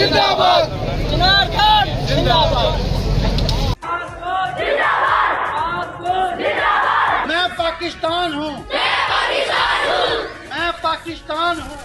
میں پاکستان ہوں، میں پاکستان ہوں۔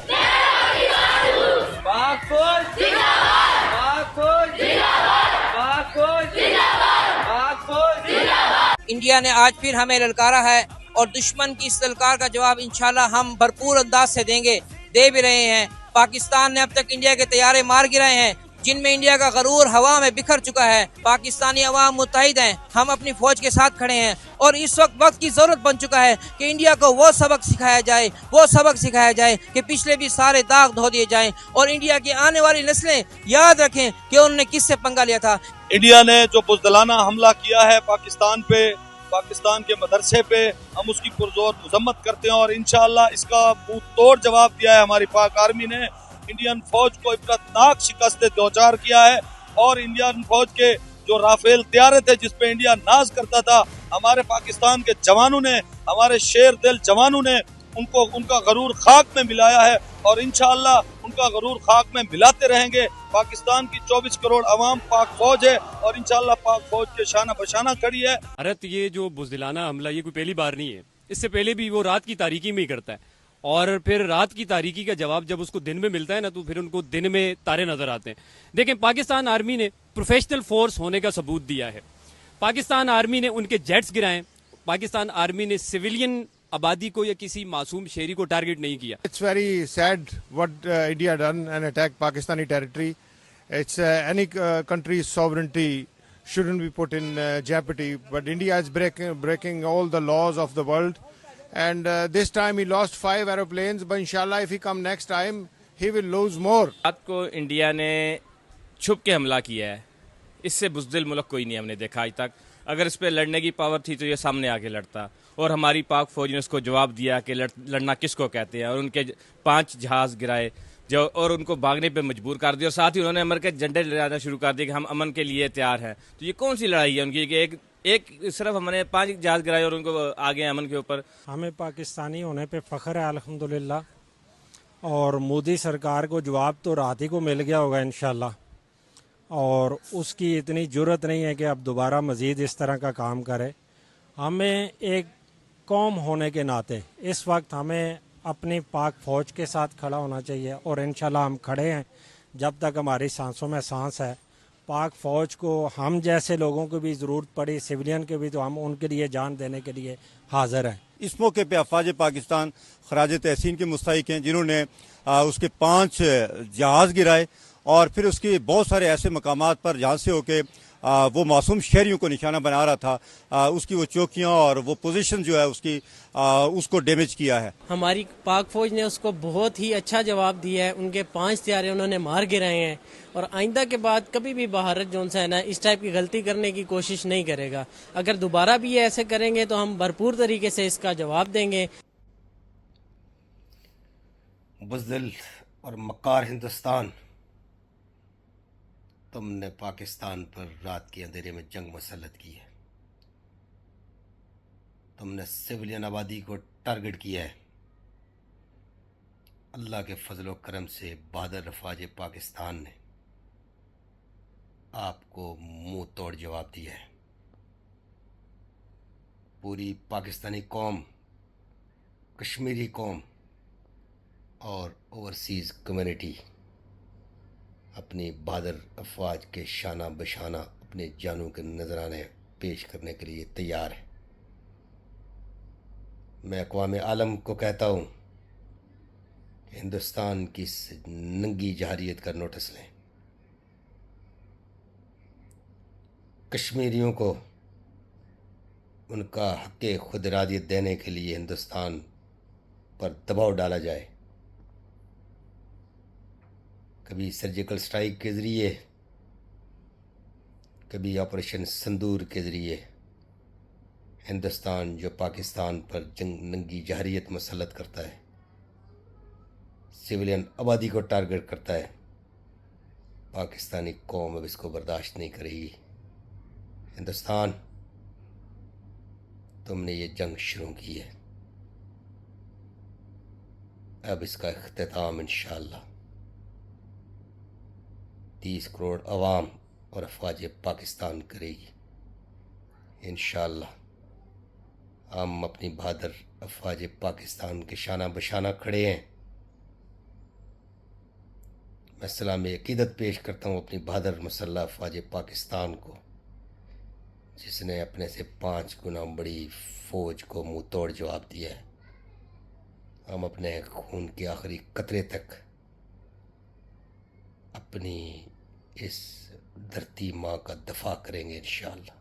پاک فوج زندہ باد، پاک فوج زندہ باد، پاک فوج زندہ باد، پاک فوج زندہ باد۔ انڈیا نے آج پھر ہمیں للکارا ہے اور دشمن کی اس للکار کا جواب انشاءاللہ ہم بھرپور انداز سے دیں گے، دے بھی رہے ہیں۔ پاکستان نے اب تک انڈیا کے طیارے مار گرائے ہیں جن میں انڈیا کا غرور ہوا میں بکھر چکا ہے۔ پاکستانی عوام متحد ہیں، ہم اپنی فوج کے ساتھ کھڑے ہیں اور اس وقت کی ضرورت بن چکا ہے کہ انڈیا کو وہ سبق سکھایا جائے کہ پچھلے بھی سارے داغ دھو دیے جائیں اور انڈیا کی آنے والی نسلیں یاد رکھیں کہ انہوں نے کس سے پنگا لیا تھا۔ انڈیا نے جو بزدلانہ حملہ کیا ہے پاکستان پہ، پاکستان کے مدرسے پہ، ہم اس کی پرزور مذمت کرتے ہیں اور انشاءاللہ اس کا منہ توڑ جواب دیا ہے ہماری پاک آرمی نے۔ انڈین فوج کو عبرتناک شکست دوچار کیا ہے اور انڈین فوج کے جو رافیل طیارے تھے جس پہ انڈیا ناز کرتا تھا، ہمارے پاکستان کے جوانوں نے، ہمارے شیر دل جوانوں نے ان کا غرور خاک میں ملایا ہے اور انشاءاللہ ان کا غرور خاک میں ملاتے رہیں گے۔ پاکستان کی 24 کروڑ عوام پاک فوج ہے اور انشاءاللہ پاک فوج کے شانہ بشانہ کھڑی ہے۔ بھارت یہ جو بزدلانہ حملہ یہ کوئی پہلی بار نہیں ہے، اس سے پہلے بھی وہ رات کی تاریکی میں ہی کرتا ہے اور پھر رات کی تاریکی کا جواب جب اس کو دن میں ملتا ہے نا تو پھر ان کو دن میں تارے نظر آتے ہیں۔ دیکھیں پاکستان آرمی نے پروفیشنل فورس ہونے کا ثبوت دیا ہے، پاکستان آرمی نے ان کے جیٹس گرائے، پاکستان آرمی نے سویلین آبادی کو یا کسی معصوم شہری کو ٹارگٹ نہیں کیا۔ It's very sad what India done and attacked Pakistani territory. It's any country's sovereignty shouldn't be put in jeopardy. But India is breaking all the laws of the world. And this time he lost 5 aeroplanes. But inshallah, if he come next time, he will lose more. رات کو India نے چھپ کے حملہ کیا ہے، اس سے بزدل ملک کوئی نہیں ہم نے دیکھا آج تک۔ اگر اس پہ لڑنے کی پاور تھی تو یہ سامنے آ کے لڑتا اور ہماری پاک فوج نے اس کو جواب دیا کہ لڑنا کس کو کہتے ہیں اور ان کے 5 جہاز گرائے جو اور ان کو بھاگنے پہ مجبور کر دیا اور ساتھ ہی انہوں نے امریکہ کے جھنڈے لہرانا شروع کر دیے کہ ہم امن کے لیے تیار ہیں۔ تو یہ کون سی لڑائی ہے ان کی کہ ایک صرف ہم نے 5 جہاز گرائے اور ان کو آگے امن کے اوپر۔ ہمیں پاکستانی ہونے پہ فخر ہے الحمدللہ، اور مودی سرکار کو جواب تو رات ہی کو مل گیا ہوگا انشاءاللہ، اور اس کی اتنی جرت نہیں ہے کہ اب دوبارہ مزید اس طرح کا کام کرے۔ ہمیں ایک قوم ہونے کے ناطے اس وقت ہمیں اپنی پاک فوج کے ساتھ کھڑا ہونا چاہیے اور انشاءاللہ ہم کھڑے ہیں جب تک ہماری سانسوں میں سانس ہے۔ پاک فوج کو ہم جیسے لوگوں کو بھی ضرورت پڑی، سویلین کے بھی، تو ہم ان کے لیے جان دینے کے لیے حاضر ہیں۔ اس موقع پہ افواج پاکستان خراج تحسین کے مستحق ہیں جنہوں نے اس کے 5 جہاز گرائے اور پھر اس کے بہت سارے ایسے مقامات پر جہاں سے ہو کے وہ معصوم شہریوں کو نشانہ بنا رہا تھا، اس کی وہ چوکیاں اور وہ پوزیشن جو ہے اس کو ڈیمیج کیا ہے۔ ہماری پاک فوج نے اس کو بہت ہی اچھا جواب دیا ہے، ان کے 5 طیارے انہوں نے مار گرائے ہیں اور آئندہ کے بعد کبھی بھی بھارت جو ہے نا اس ٹائپ کی غلطی کرنے کی کوشش نہیں کرے گا۔ اگر دوبارہ بھی یہ ایسے کریں گے تو ہم بھرپور طریقے سے اس کا جواب دیں گے۔ بزدل اور مکار ہندوستان، تم نے پاکستان پر رات کے اندھیرے میں جنگ مسلط کی ہے، تم نے سویلین آبادی کو ٹارگٹ کیا ہے۔ اللہ کے فضل و کرم سے بہادر افواج پاکستان نے آپ کو منہ توڑ جواب دیا ہے۔ پوری پاکستانی قوم، کشمیری قوم اور اوورسیز کمیونٹی اپنی بہادر افواج کے شانہ بشانہ اپنے جانوں کے نذرانے پیش کرنے کے لیے تیار ہے۔ میں اقوام عالم کو کہتا ہوں کہ ہندوستان کی ننگی جارحیت کا نوٹس لیں، کشمیریوں کو ان کا حق خود ارادیت دینے کے لیے ہندوستان پر دباؤ ڈالا جائے۔ کبھی سرجیکل سٹرائک کے ذریعے، کبھی آپریشن سندور کے ذریعے ہندوستان جو پاکستان پر ننگی جارحیت مسلط کرتا ہے، سویلین آبادی کو ٹارگٹ کرتا ہے، پاکستانی قوم اب اس کو برداشت نہیں کرے گی۔ ہندوستان، تم نے یہ جنگ شروع کی ہے، اب اس کا اختتام انشاءاللہ 30 کروڑ عوام اور افواج پاکستان کرے گی انشاءاللہ۔ ہم اپنی بہادر افواج پاکستان کے شانہ بشانہ کھڑے ہیں۔ میں سلام عقیدت پیش کرتا ہوں اپنی بہادر مسلح افواج پاکستان کو، جس نے اپنے سے 5 گنا بڑی فوج کو منہ توڑ جواب دیا ہے۔ ہم اپنے خون کے آخری قطرے تک اپنی اس دھرتی ماں کا دفاع کریں گے انشاءاللہ۔